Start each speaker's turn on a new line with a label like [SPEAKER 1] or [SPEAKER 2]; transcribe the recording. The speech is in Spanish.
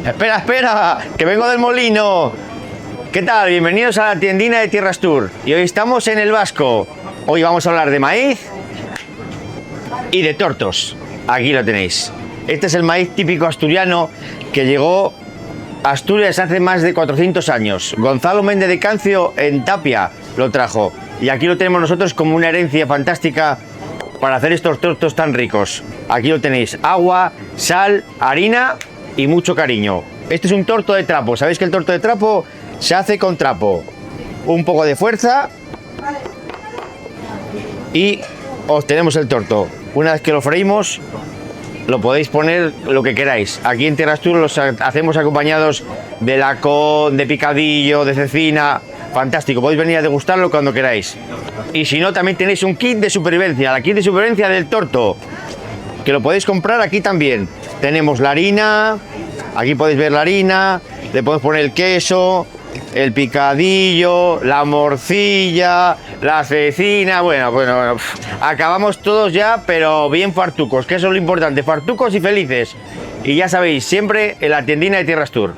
[SPEAKER 1] Espera, espera, que vengo del molino. ¿Qué tal? Bienvenidos a la tiendina de Tierras Tour. Y hoy estamos en el Vasco. Hoy vamos a hablar de maíz y de tortos. Aquí lo tenéis. Este es el maíz típico asturiano que llegó a Asturias hace más de 400 años. Gonzalo Méndez de Cancio en Tapia lo trajo. Y aquí lo tenemos nosotros como una herencia fantástica para hacer estos tortos tan ricos. Aquí lo tenéis. Agua, sal, harina y mucho cariño. Este es un torto de trapo. ¿Sabéis que el torto de trapo se hace con trapo? Un poco de fuerza y obtenemos el torto. Una vez que lo freímos, lo podéis poner lo que queráis. Aquí en Tierras Tour los hacemos acompañados de lacón, de picadillo, de cecina. Fantástico, podéis venir a degustarlo cuando queráis. Y si no, también tenéis un kit de supervivencia, la kit de supervivencia del torto, que lo podéis comprar aquí también. Tenemos la harina, aquí podéis ver la harina, le podemos poner el queso, el picadillo, la morcilla, la cecina. Bueno, acabamos todos ya, pero bien fartucos, que eso es lo importante, fartucos y felices. Y ya sabéis, siempre en la tiendina de Tierras Tour.